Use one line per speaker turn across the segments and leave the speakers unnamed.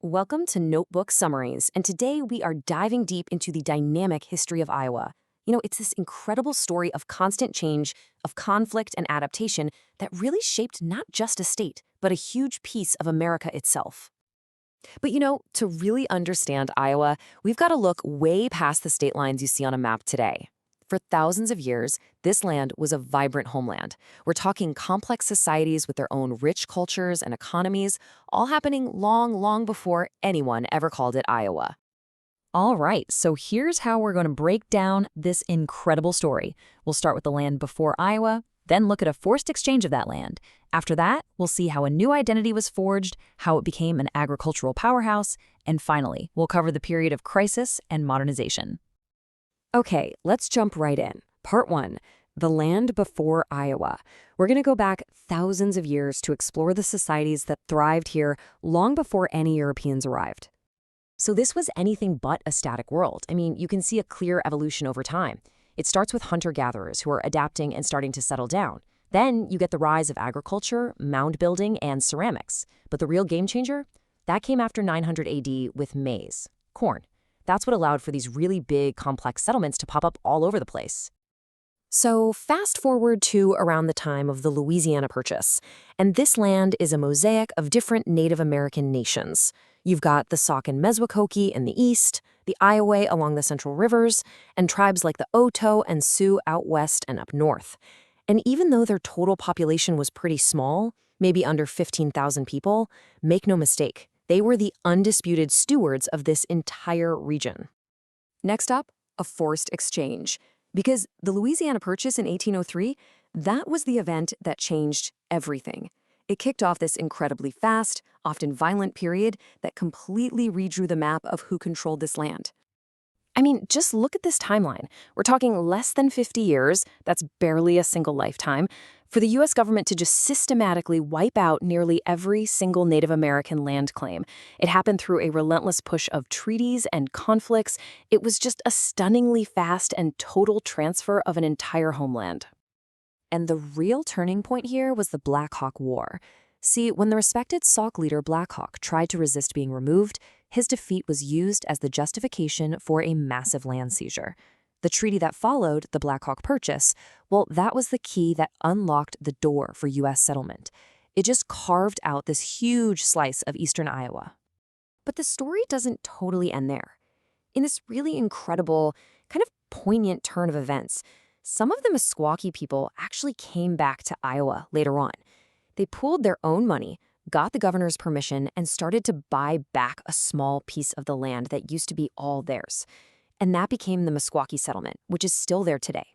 Welcome to Notebook Summaries, and today we are diving deep into the dynamic history of Iowa. It's this incredible story of constant change, of conflict and adaptation that really shaped not just a state, but a huge piece of America itself. But to really understand Iowa, we've got to look way past the state lines you see on a map today. For thousands of years, this land was a vibrant homeland. We're talking complex societies with their own rich cultures and economies, all happening long, long before anyone ever called it Iowa.
All right, so here's how we're going to break down this incredible story. We'll start with the land before Iowa, then look at a forced exchange of that land. After that, we'll see how a new identity was forged, how it became an agricultural powerhouse, and finally, we'll cover the period of crisis and modernization.
Okay, let's jump right in. Part 1, the land before Iowa. We're going to go back thousands of years to explore the societies that thrived here long before any Europeans arrived. So this was anything but a static world. You can see a clear evolution over time. It starts with hunter-gatherers who are adapting and starting to settle down. Then you get the rise of agriculture, mound building, and ceramics. But the real game changer? That came after 900 AD with maize, corn. That's what allowed for these really big, complex settlements to pop up all over the place. So fast forward to around the time of the Louisiana Purchase, and this land is a mosaic of different Native American nations. You've got the Sauk and Meskwakota in the east, the Iowa along the central rivers, and tribes like the Oto and Sioux out west and up north. And even though their total population was pretty small, maybe under 15,000 people, make no mistake, they were the undisputed stewards of this entire region. Next up, a forced exchange. Because the Louisiana Purchase in 1803, that was the event that changed everything. It kicked off this incredibly fast, often violent period that completely redrew the map of who controlled this land. Just look at this timeline. We're talking less than 50 years, that's barely a single lifetime, for the U.S. government to just systematically wipe out nearly every single Native American land claim. It happened through a relentless push of treaties and conflicts. It was just a stunningly fast and total transfer of an entire homeland. And the real turning point here was the Black Hawk War. See, when the respected Sauk leader Black Hawk tried to resist being removed, his defeat was used as the justification for a massive land seizure. The treaty that followed, the Black Hawk Purchase, well, that was the key that unlocked the door for U.S. settlement. It just carved out this huge slice of eastern Iowa. But the story doesn't totally end there. In this really incredible, kind of poignant turn of events, some of the Meskwakota people actually came back to Iowa later on. They pooled their own money, got the governor's permission, and started to buy back a small piece of the land that used to be all theirs. And that became the Meskwakota settlement, which is still there today.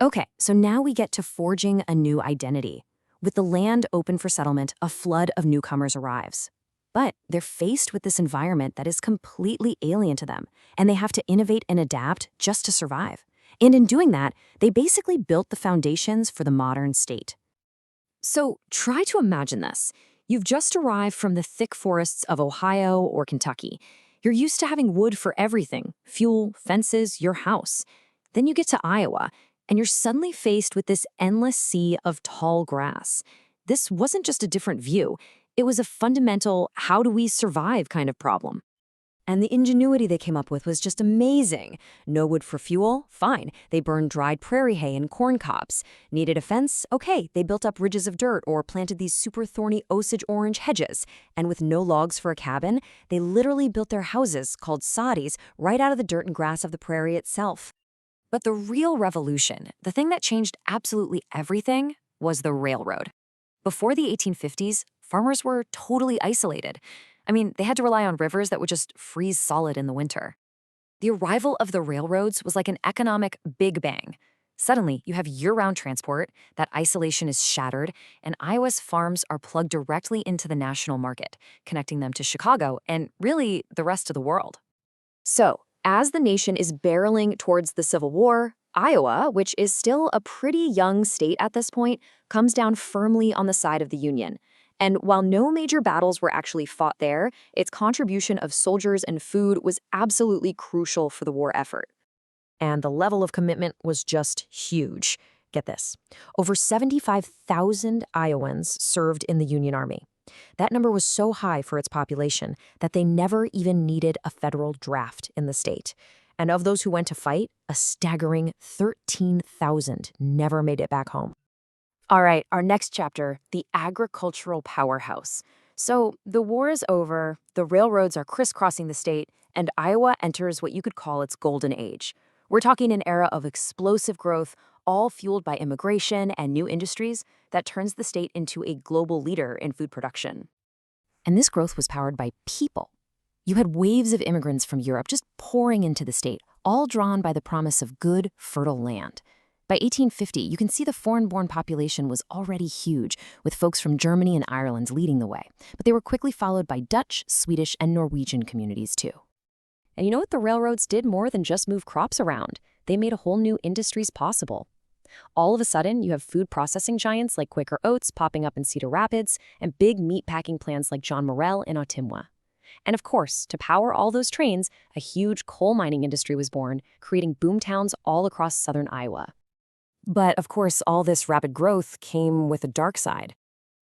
Okay, so now we get to forging a new identity. With the land open for settlement, a flood of newcomers arrives. But they're faced with this environment that is completely alien to them, and they have to innovate and adapt just to survive. And in doing that, they basically built the foundations for the modern state. So try to imagine this. You've just arrived from the thick forests of Ohio or Kentucky. You're used to having wood for everything, fuel, fences, your house. Then you get to Iowa, and you're suddenly faced with this endless sea of tall grass. This wasn't just a different view. It was a fundamental how do we survive kind of problem. And the ingenuity they came up with was just amazing. No wood for fuel? Fine. They burned dried prairie hay and corn cobs. Needed a fence? Okay, they built up ridges of dirt or planted these super thorny Osage orange hedges. And with no logs for a cabin, they literally built their houses, called saris, right out of the dirt and grass of the prairie itself. But the real revolution, the thing that changed absolutely everything, was the railroad. Before the 1850s, farmers were totally isolated. They had to rely on rivers that would just freeze solid in the winter. The arrival of the railroads was like an economic big bang. Suddenly, you have year-round transport, that isolation is shattered, and Iowa's farms are plugged directly into the national market, connecting them to Chicago and really the rest of the world. So, as the nation is barreling towards the Civil War, Iowa, which is still a pretty young state at this point, comes down firmly on the side of the Union. And while no major battles were actually fought there, its contribution of soldiers and food was absolutely crucial for the war effort. And the level of commitment was just huge. Get this. Over 75,000 Iowans served in the Union Army.
That number was so high for its population that they never even needed a federal draft in the state. And of those who went to fight, a staggering 13,000 never made it back home. All right, our next chapter, the agricultural powerhouse. So the war is over, the railroads are crisscrossing the state, and Iowa enters what you could call its golden age. We're talking an era of explosive growth, all fueled by immigration and new industries that turns the state into a global leader in food production. And this growth was powered by people. You had waves of immigrants from Europe just pouring into the state, all drawn by the promise of good, fertile land. By 1850, you can see the foreign-born population was already huge, with folks from Germany and Ireland leading the way. But they were quickly followed by Dutch, Swedish, and Norwegian communities too. And you know what? The railroads did more than just move crops around. They made a whole new industries possible. All of a sudden, you have food processing giants like Quaker Oats popping up in Cedar Rapids, and big meat-packing plants like John Morrell in Ottumwa. And of course, to power all those trains, a huge coal mining industry was born, creating boomtowns all across southern Iowa. But of course, all this rapid growth came with a dark side.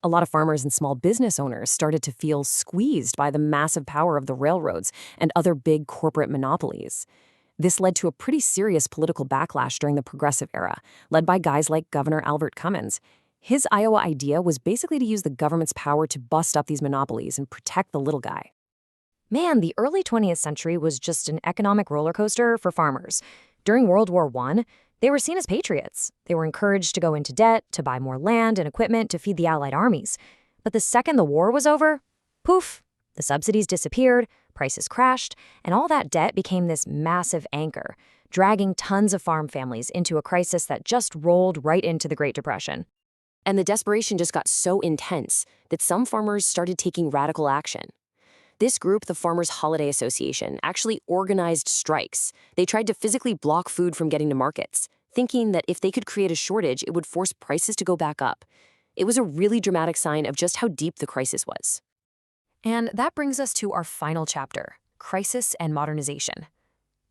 A lot of farmers and small business owners started to feel squeezed by the massive power of the railroads and other big corporate monopolies. This led to a pretty serious political backlash during the Progressive Era, led by guys like Governor Albert Cummins. His Iowa idea was basically to use the government's power to bust up these monopolies and protect the little guy. Man, the early 20th century was just an economic roller coaster for farmers. During World War I, they were seen as patriots. They were encouraged to go into debt, to buy more land and equipment to feed the Allied armies. But the second the war was over, poof, the subsidies disappeared, prices crashed, and all that debt became this massive anchor, dragging tons of farm families into a crisis that just rolled right into the Great Depression. And the desperation just got so intense that some farmers started taking radical action. This group, the Farmers Holiday Association, actually organized strikes. They tried to physically block food from getting to markets, thinking that if they could create a shortage, it would force prices to go back up. It was a really dramatic sign of just how deep the crisis was. And that brings us to our final chapter, crisis and modernization.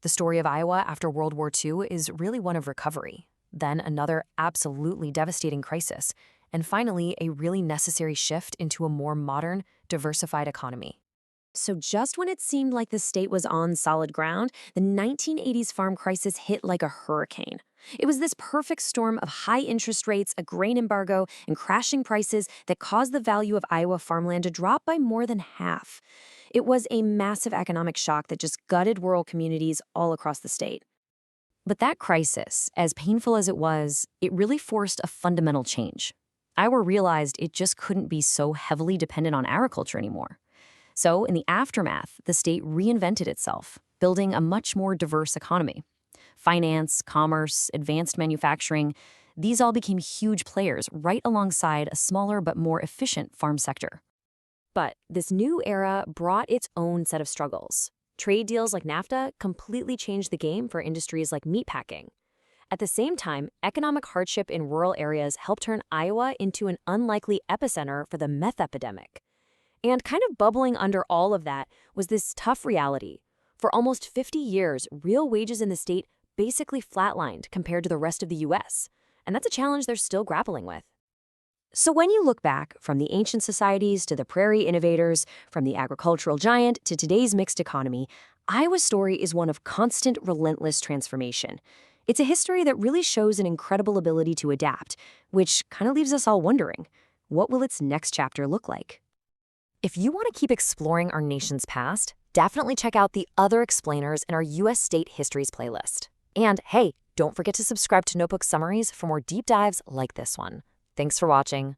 The story of Iowa after World War II is really one of recovery, then another absolutely devastating crisis, and finally a really necessary shift into a more modern, diversified economy. So just when it seemed like the state was on solid ground, the 1980s farm crisis hit like a hurricane. It was this perfect storm of high interest rates, a grain embargo, and crashing prices that caused the value of Iowa farmland to drop by more than half. It was a massive economic shock that just gutted rural communities all across the state. But that crisis, as painful as it was, it really forced a fundamental change. Iowa realized it just couldn't be so heavily dependent on agriculture anymore. So, in the aftermath, the state reinvented itself, building a much more diverse economy. Finance, commerce, advanced manufacturing, these all became huge players right alongside a smaller but more efficient farm sector. But this new era brought its own set of struggles. Trade deals like NAFTA completely changed the game for industries like meatpacking. At the same time, economic hardship in rural areas helped turn Iowa into an unlikely epicenter for the meth epidemic. And kind of bubbling under all of that was this tough reality. For almost 50 years, real wages in the state basically flatlined compared to the rest of the U.S., and that's a challenge they're still grappling with. So when you look back, from the ancient societies to the prairie innovators, from the agricultural giant to today's mixed economy, Iowa's story is one of constant, relentless transformation. It's a history that really shows an incredible ability to adapt, which kind of leaves us all wondering, what will its next chapter look like? If you want to keep exploring our nation's past, definitely check out the other explainers in our U.S. State Histories playlist. And hey, don't forget to subscribe to Notebook Summaries for more deep dives like this one. Thanks for watching.